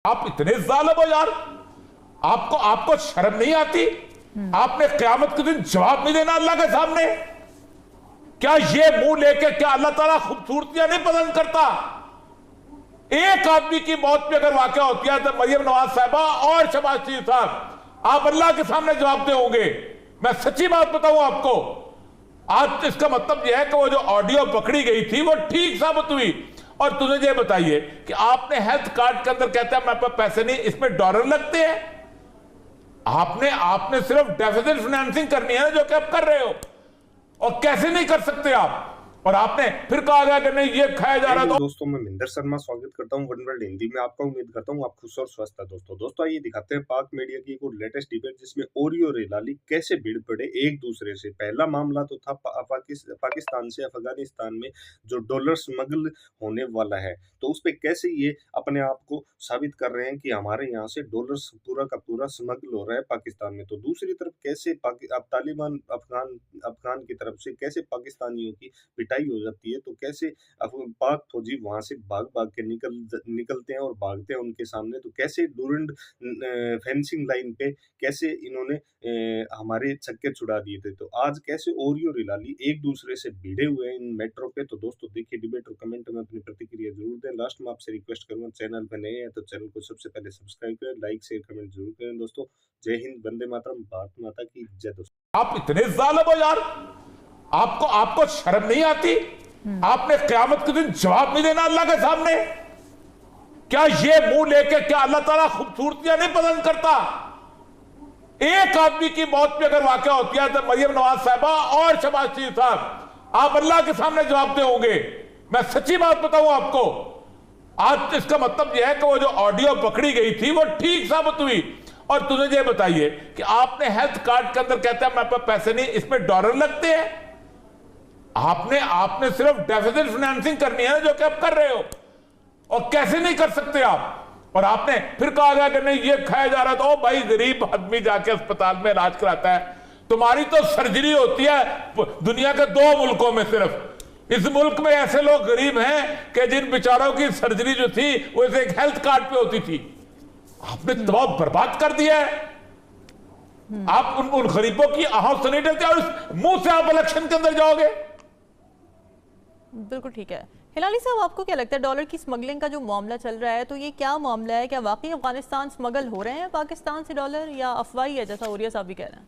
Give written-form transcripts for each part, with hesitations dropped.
आप इतने जालिम हो यार, आपको आपको शर्म नहीं आती? आपने क़यामत के दिन जवाब नहीं देना अल्लाह के सामने? क्या ये मुंह लेके क्या अल्लाह ताला खूबसूरतियां नहीं पसंद करता? एक आदमी की मौत पे अगर वाकया होती है तो मरियम नवाज साहिबा और शहबाज शरीफ साहब आप अल्लाह के सामने जवाब दे होंगे। मैं सच्ची बात बताऊं आपको, आज इसका मतलब यह है कि वो जो ऑडियो पकड़ी गई थी वो ठीक साबित हुई। और तुझे ये बताइए कि आपने हेल्थ कार्ड के अंदर कहता है मेरे पास पैसे नहीं, इसमें डॉलर लगते हैं। आपने सिर्फ डेफिसिट फाइनेंसिंग करनी है जो कि आप कर रहे हो, और कैसे नहीं कर सकते आप? और आपने फिर कहा गया कि नहीं ये खाया जा रहा था। दोस्तों मैं मिंदर शर्मा स्वागत करता हूं वन वर्ल्ड हिंदी में आपका। उम्मीद करता हूं आप खुश और स्वस्थ है। दोस्तों आइए दिखाते हैं पाक मीडिया की एक और लेटेस्ट डिबेट जिसमें ओरी और हिलाली कैसे भिड़ पड़े एक दूसरे से। पहला मामला तो था पाकिस्तान से अफगानिस्तान में जो डॉलर स्मगल होने वाला है, तो उस पर कैसे ये अपने आप को साबित कर रहे हैं कि हमारे यहाँ से डॉलर पूरा का पूरा स्मगल हो रहा है पाकिस्तान में। तो दूसरी तरफ कैसे तालिबान अफगान की तरफ से कैसे पाकिस्तानियों की पिटाई हो जाती है, तो कैसे पाक फौजी वहां से भाग के निकलते हैं और भागते हैं उनके सामने। तो कैसे डूरंड फेंसिंग लाइन पे कैसे इन्होंने हमारे छक्के छुड़ा दिए थे। तो आज कैसे ओरी और हिलाली एक दूसरे से भिड़े हुए हैं इन मैटरों पे। तो दोस्तों देखिए डिबेट और कमेंट में अपनी प्रतिक्रिया जरूर दें। लास्ट में आपसे रिक्वेस्ट करूंगा, चैनल पे नए हैं तो चैनल को सबसे पहले सब्सक्राइब करें, लाइक शेयर कमेंट जरूर करें। दोस्तों जय हिंद, वंदे मातरम, भारत माता की जय। दोस्तों आप इतने जालिम हो यार, आपको शर्म नहीं आती? आपने क़यामत के दिन जवाब नहीं देना अल्लाह के सामने? क्या ये मुंह लेके क्या अल्लाह ताला खूबसूरतियां नहीं पसंद करता? एक आदमी की मौत पे अगर वाकया होती है तो मरियम नवाज साहिबा और शहबाज शरीफ साहब आप अल्लाह के सामने जवाब दे होंगे। मैं सच्ची बात बताऊं आपको, आज इसका मतलब यह है कि वो जो ऑडियो पकड़ी गई थी वो ठीक साबित हुई। और तुझे ये बताइए कि आपने हेल्थ कार्ड के अंदर कहता है मेरे पास पैसे नहीं, इसमें डॉलर लगते हैं। आपने सिर्फ डेफिसिट फाइनेंसिंग करनी है जो कि आप कर रहे हो, और कैसे नहीं कर सकते आप? और आपने फिर कहा गया कि नहीं ये खाया जा रहा था। ओ भाई, गरीब आदमी जाके अस्पताल में इलाज कराता है, तुम्हारी तो सर्जरी होती है दुनिया के 2 मुल्कों में सिर्फ। इस मुल्क में ऐसे लोग गरीब हैं कि जिन बेचारों की सर्जरी जो थी वो एक हेल्थ कार्ड पे होती थी। आपने तबाह बर्बाद कर दिया है। आप उन गरीबों की आहों से नहीं डरते और उस मुंह से आप इलेक्शन के अंदर जाओगे। बिल्कुल ठीक है। हिलाली साहब, आपको क्या लगता है डॉलर की स्मगलिंग का जो मामला चल रहा है, तो ये क्या मामला है? क्या वाकई अफगानिस्तान स्मगल हो रहे हैं पाकिस्तान से डॉलर, या अफवाही है जैसा ओरिया साहब भी कह रहे हैं?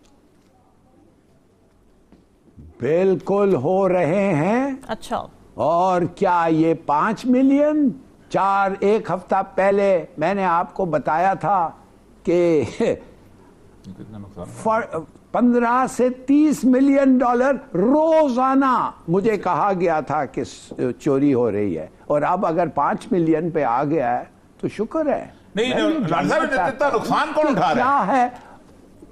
बिल्कुल हो रहे हैं। अच्छा, और क्या ये 5 मिलियन? एक हफ्ता पहले मैंने आपको बताया था कि 15 से 30 मिलियन डॉलर रोजाना मुझे कहा गया था कि चोरी हो रही है, और अब अगर 5 मिलियन पे आ गया है तो शुक्र है। नहीं, इतना नुकसान कौन उठा रहा है?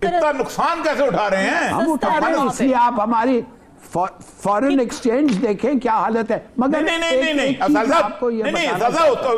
इतना नुकसान कैसे उठा रहे हैं? हम उठा रहे हैं, इसलिए आप हमारी फॉरेन एक्सचेंज देखें क्या हालत है। मगर नहीं,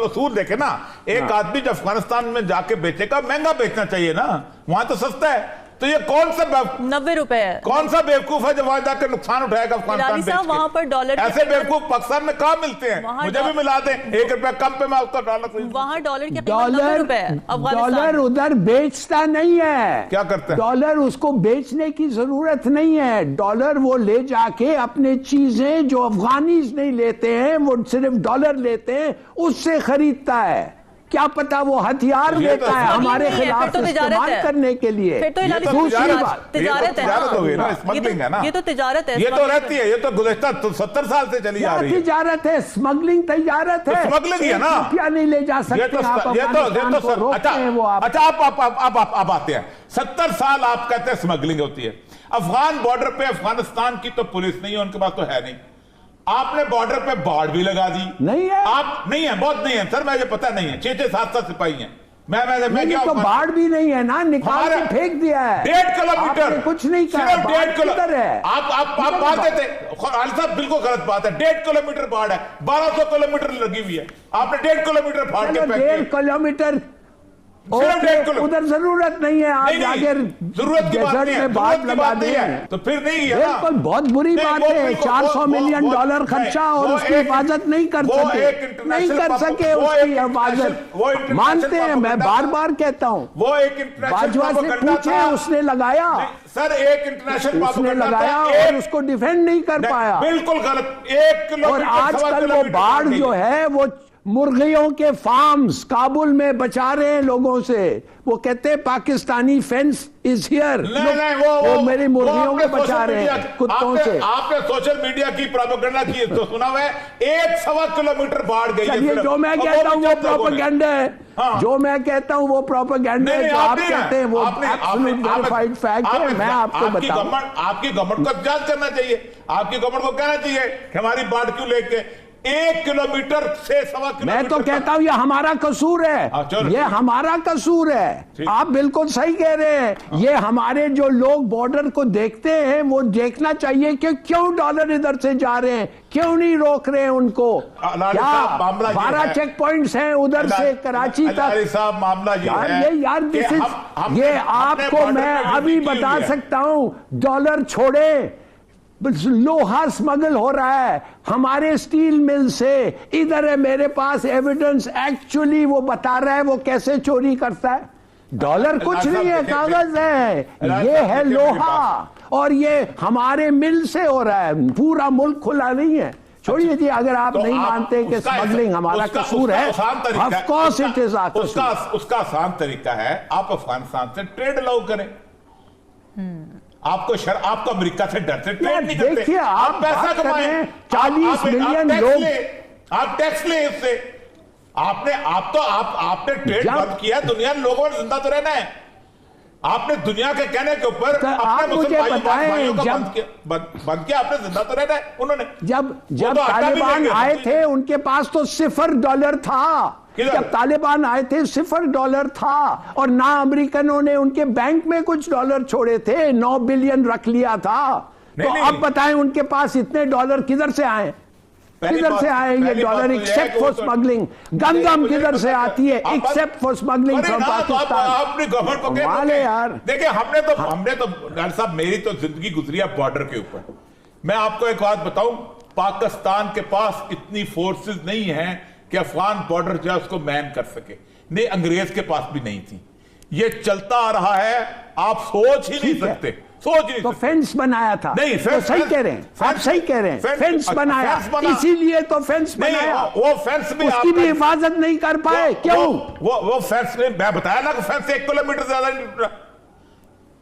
उसूल देखे ना, एक आदमी जब अफगानिस्तान में जाके बेचेगा महंगा बेचना चाहिए ना, वहां तो सस्ता है। तो ये कौन सा 90 रुपए है? कौन सा बेवकूफ है जो वहां जाकर नुकसान उठाएगा अफगानिस्तान? वहां पर डॉलर ऐसे बेवकूफ पाकिस्तान में कहाँ मिलते हैं? मुझे भी मिला दें, 1 रुपया कम पे मैं उसका डॉलर। वहां डॉलर की डॉलर उधर बेचता नहीं है। क्या करते हैं? डॉलर उसको बेचने की जरूरत नहीं है। डॉलर वो ले जाके अपने चीजें जो अफगानीज नहीं लेते हैं, वो सिर्फ डॉलर लेते हैं, उससे खरीदता है। क्या पता वो हथियार लेता है हमारे खिलाफ इस्तेमाल करने के लिए। फिर तो दूसरी बात तिजारत होगी ना, स्मगलिंग है ना। ये तो तिजारत है, ये तो रहती है, ये तो गुज़श्ता 70 साल से चली आ रही है। तिजारत है, स्मगलिंग तिजारत है। स्मगलिंग है ना, रुपया नहीं ले जा सकते। अच्छा आप आते हैं 70 साल आप कहते हैं स्मगलिंग होती है। अफगान बॉर्डर पे अफगानिस्तान की तो पुलिस नहीं है, उनके पास तो है नहीं। आपने बॉर्डर पे बाड़ भी लगा दी। नहीं है, आप नहीं है, बहुत नहीं है सर, मुझे पता नहीं है। 6-6 7-7 सिपाही हैं। मैं क्या तो बाढ़ भी नहीं है ना, निकाल के फेंक दिया है। 1.5 किलोमीटर कुछ नहीं कहा, सिर्फ 1.5 किलोमीटर है। आप बात देते साहब, बिल्कुल गलत बात है। 1.5 किलोमीटर बाढ़ है, 1200 किलोमीटर लगी हुई है। आपने 1.5 किलोमीटर फाड़ के 1.5 किलोमीटर सिर्फ 1.5 किलो। उधर जरूरत नहीं है, आप जाके जरूरत की बात डेजर्ट नहीं है, में बात लगा नहीं है, दें तो फिर नहीं है ना। बिल्कुल बहुत बुरी नहीं, बात वो है। बिल्कुल- 400 मिलियन डॉलर खर्चा और उसकी हिफाजत नहीं कर वो सके, एक नहीं कर इंटरनेशनल सके वो उसकी एक हिफाजत। वो इंटरनेशनल मानते हैं, मैं प्रोपेगेंडा बार था। बार कहता हूं, वो एक इंटरनेशनल बाजवा से प्रोपेगेंडा पूछे, था। उसने लगाया, सर एक इंटरनेशनल उसने प्रोपेगेंडा लगाया था, और उसको डिफेंड नहीं कर पाया। बिल्कुल गलत। 1 किलोमीटर और आजकल वो बाढ़ जो है वो मुर्गियों के फार्म्स काबुल में बचा रहे हैं लोगों से। वो कहते हैं पाकिस्तानी फेंस इज हियर, नहीं, वो मेरी मुर्गियों को बचा रहे हैं कुत्तों से। आपने सोशल मीडिया की प्रोपेगेंडा की तो सुना हुआ है, 1.25 किलोमीटर बाढ़ गई है। चलिए, जो मैं कहता हूं वो प्रोपेगेंडा है, जो मैं कहता हूं वो प्रोपेगेंडा है, जो आप कहते हैं वो एब्सोल्यूट वेरीफाइड फैक्ट है। मैं आपको बताऊं, आपकी गवर्नमेंट को जांच करना चाहिए, आपकी गवर्नमेंट को कहना चाहिए कि हमारी बाढ़ क्यों लेके 1 किलोमीटर से 1.25 किलोमीटर। मैं तो कहता हूं ये हमारा कसूर है, ये हमारा कसूर है। आप बिल्कुल सही कह रहे हैं। ये हमारे जो लोग बॉर्डर को देखते हैं वो देखना चाहिए कि क्यों डॉलर इधर से जा रहे हैं, क्यों नहीं रोक रहे हैं उनको। क्या 12 चेक पॉइंट्स हैं उधर से कराची तक। साहब मामला ये है यार ये आपको मैं अभी बता सकता हूं, डॉलर छोड़े, लोहा स्मगल हो रहा है हमारे स्टील मिल से। इधर है मेरे पास एविडेंस, एक्चुअली वो बता रहा है वो कैसे चोरी करता है। डॉलर कुछ नहीं है, कागज है, ये है लोहा, और ये हमारे मिल से हो रहा है, पूरा मुल्क खुला नहीं है। छोड़िए जी, अगर आप नहीं मानते कि स्मगलिंग हमारा कसूर है, of course it is our कसूर। उसका आसान तरीका है, आप अफगानिस्तान से ट्रेड अलाउ करें। आपको अमेरिका से डर से ट्रेड नहीं करते। देखिए, आप पैसा कमाएं, 40 मिलियन लोग, आप टैक्स ले इससे। आपने ट्रेड बंद किया, दुनिया लोगों ने जिंदा तो रहना है। आपने दुनिया के कहने के ऊपर तो आप मुझे बताएं, बंद किया आपने, जिंदा तो रहना है उन्होंने। जब तालिबान आए थे उनके पास तो $0 था। जब तालिबान आए थे $0 था, और ना अमेरिकनों ने उनके बैंक में कुछ डॉलर छोड़े थे, 9 बिलियन रख लिया था। तो अब बताएं उनके पास इतने डॉलर किधर से आए, किधर से आए ये डॉलर, एक्सेप्ट फॉर स्मगलिंग। गंदम किधर से आती है except for smuggling from Pakistan. अपनी गवर्नमेंट को वाले यार, देखिए हमने तो डॉक्टर साहब, मेरी तो जिंदगी गुजरी है बॉर्डर के ऊपर। मैं आपको एक बात बताऊं, पाकिस्तान के पास इतनी फोर्सेस नहीं है कि अफगान बॉर्डर जो है उसको मैन कर सके, नहीं अंग्रेज के पास भी नहीं थी। ये चलता आ रहा है, आप सोच ही नहीं सकते, सोच नहीं तो सकते। फेंस बनाया था। नहीं, तो सही कह रहे हैं आप, सही कह रहे हैं, फेंस बनाया, इसीलिए तो फेंस बनाया। वो फेंस भी उसकी भी हिफाजत नहीं कर पाए, क्यों? वो फेंस में मैं बताया ना कि फेंस 1 किलोमीटर से ज्यादा नहीं टूटा।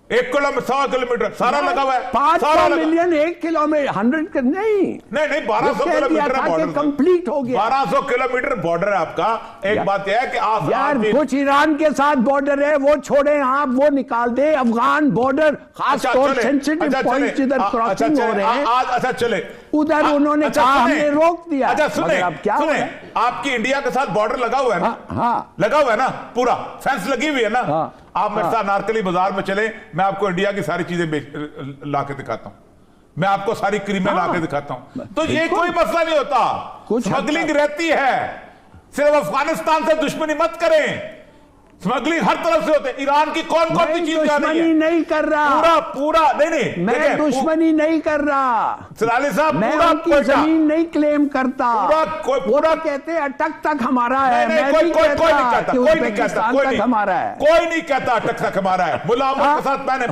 1 किलोमीटर 1.25 किलोमीटर सारा लगा हुआ है। 500 मिलियन 1 किलोमीटर 100 नहीं 1200 किलोमीटर बॉर्डर कंप्लीट हो गया। 1200 किलोमीटर बॉर्डर है आपका। एक बात यह है कि यार कुछ ईरान के साथ बॉर्डर है, वो छोड़े आप, वो निकाल दे। अफगान बॉर्डर खास तौर सेंसिटिव पॉइंट जिधर क्रॉसिंग हो रहे हैं, अच्छा चले उधर उन्होंने कहा हमने रोक दिया। अच्छा सुने, अब क्या सुने, आपकी इंडिया के साथ बॉर्डर लगा हुआ है ना? हाँ, लगा हुआ है ना, पूरा फेंस लगी हुई है ना? हाँ, आप मेरे साथ नारकली बाजार में चले, मैं आपको इंडिया की सारी चीजें ला के दिखाता हूं, मैं आपको सारी क्रीमें ला के दिखाता हूं। तो ये कोई मसला नहीं होता, स्मगलिंग रहती है। सिर्फ अफगानिस्तान से दुश्मनी मत करें, स्मगलिंग हर तरफ से होते हैं। ईरान की कौन कौन सी चीज दुश्मनी नहीं कर रहा, पूरा नहीं मैं दुश्मनी नहीं कर रहा सलाली साहब, मैं पूरा उनकी जमीन नहीं क्लेम करता। पूरा कहते हैं अटक तक हमारा है, मैं कोई नहीं नहीं कहता, कोई हमारा है, कोई नहीं कहता अटक तक हमारा है। मुल्ला अहमद के साथ मैंने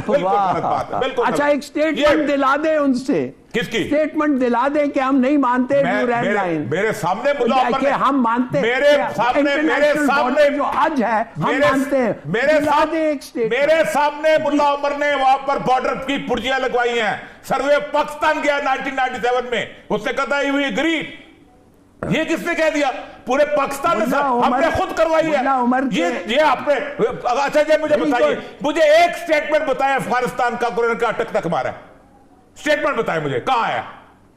बिल्कुल। अच्छा, एक स्टेटमेंट दिला दे उनसे, किसकी स्टेटमेंट दिला दे कि हम नहीं मानते ड्यूरैंड लाइन। मेरे सामने मुल्ला अहमद ने, हम मानते, मेरे सामने जो आज है हम मानते हैं, मेरे सामने मुल्ला उमर ने वहां पर बॉर्डर की पुर्जियां लगवाई हैं। सर्वे पाकिस्तान गया 1997 में, उसने कहा यू एग्री। ये किसने कह दिया? पूरे पाकिस्तान ने, हमने खुद करवाई है ये आपने। अच्छा जी मुझे बताइए, मुझे एक स्टेटमेंट बताया अफगानिस्तान का कोरोना का अटक तक हमारा स्टेटमेंट बताए मुझे, कहां है?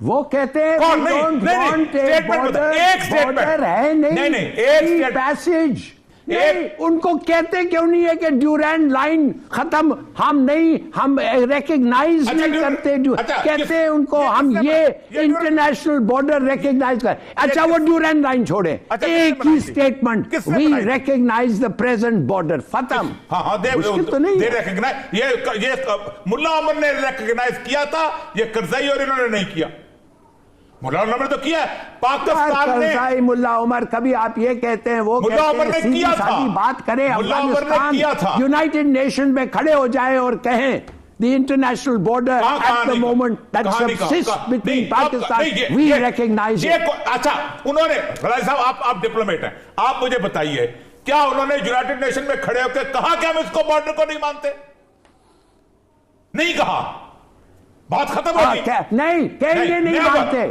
वो कहते हैं नहीं, स्टेटमेंट बताए, एक स्टेटमेंट है नहीं, एक पैसेज नहीं, उनको कहते क्यों नहीं है कि ड्यूरैंड लाइन खत्म, हम रिकग्नाइज नहीं करते, कहते हैं उनको हम ये इंटरनेशनल बॉर्डर रिकग्नाइज कर। अच्छा, वो ड्यूरैंड लाइन छोड़े, एक ही statement, we recognise the present border, खत्म। हाँ, मुश्किल तो नहीं दे रिकग्नाइज, ये मुल्ला उमर ने रिकग्नाइज किया था, ये करज़ई और इन्होंने नहीं किया। मुल्ला उमर ने तो किया, पाकिस्तान ने। करज़ई मुल्ला उमर, कभी आप ये कहते हैं, वो मुल्ला उमर ने किया था, सादी बात करें, मुल्ला उमर ने किया था, यूनाइटेड नेशन में खड़े हो जाए और कहें the international border at the moment that subsists between Pakistan, we recognize it. अच्छा, उन्होंने, रज़ाई साहब आप डिप्लोमेट हैं, आप मुझे बताइए, क्या उन्होंने यूनाइटेड नेशन में खड़े होकर कहा कि हम इसको बॉर्डर को नहीं मानते? नहीं कहा, बात खत्म होगी। नहीं कहेंगे, नहीं मानते,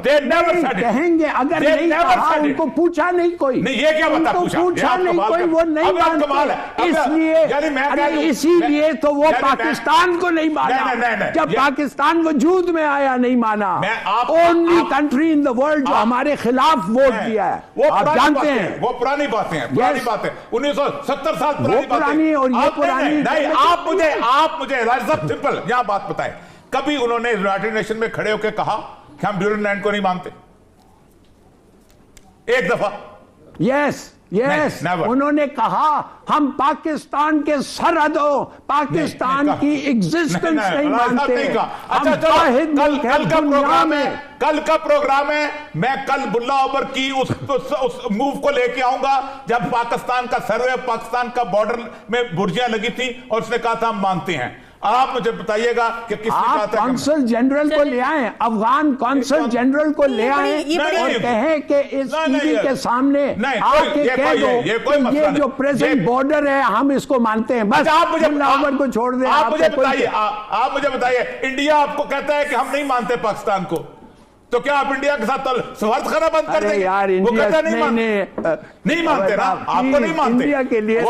कहेंगे, अगर नहीं कहा, उनको पूछा नहीं कोई, नहीं, ये क्या बता, पूछा नहीं कोई, वो नहीं मानते, इसलिए इसीलिए तो वो पाकिस्तान को नहीं माना। जब पाकिस्तान वजूद में आया नहीं माना, only country in the world जो हमारे खिलाफ वोट दिया है, वो आप जानते हैं। वो पुरानी बातें हैं, पुरानी बातें, 1970 साल पुरानी, और ये पुरानी नहीं। आप मुझे सिंपल यहां बात बताएं, कभी उन्होंने यूनाइटेड नेशन में खड़े होकर कहा कि हम ड्यूरैंड लाइन को नहीं मानते? एक दफा? यस, उन्होंने कहा हम पाकिस्तान के सरहदों, पाकिस्तान की एग्जिस्टेंस नहीं मानते। अच्छा, कल का प्रोग्राम है, मैं कल मुल्ला उमर की उस मूव को लेके आऊंगा जब पाकिस्तान का सर्वे, पाकिस्तान का बॉर्डर में बुर्जियां लगी थी और उसने कहा था हम मानते हैं। आप मुझे बताइएगा कि किसने कहा था? कौंसल जनरल को ले आए, अफगान कौंसल जनरल को ले आए और कहें कि इस टीवी के सामने आके कह दो ये जो प्रेजेंट बॉर्डर है हम इसको मानते हैं, बस। आप मुझे को छोड़ दें। आप मुझे बताइए, इंडिया आपको कहता है कि हम नहीं मानते पाकिस्तान को, तो क्या आप इंडिया के साथ स्वार्थ करना बंद कर देंगे? यार, वो कहता नहीं मानते ना, आपको नहीं मानते, इंडिया के लिए